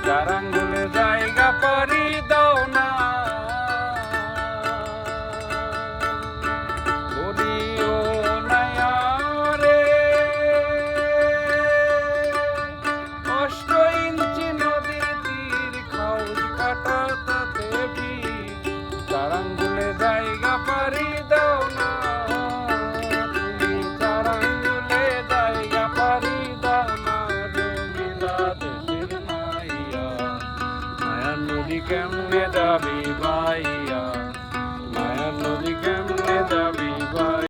চার আঙ্গুলে জায়গা পারি দাও না, বলিও নায়া রে। 8 ইঞ্চি নদীর তীর খাউজ কাটা তাতে ভিড়, চার আঙ্গুলে জায়গা পারি দাও না, তুমি চার আঙ্গুলে জায়গা পারি দাও না। জমিলা দেশের মাইয়া, মায়ার নদী কেমনে যাবি ভাই।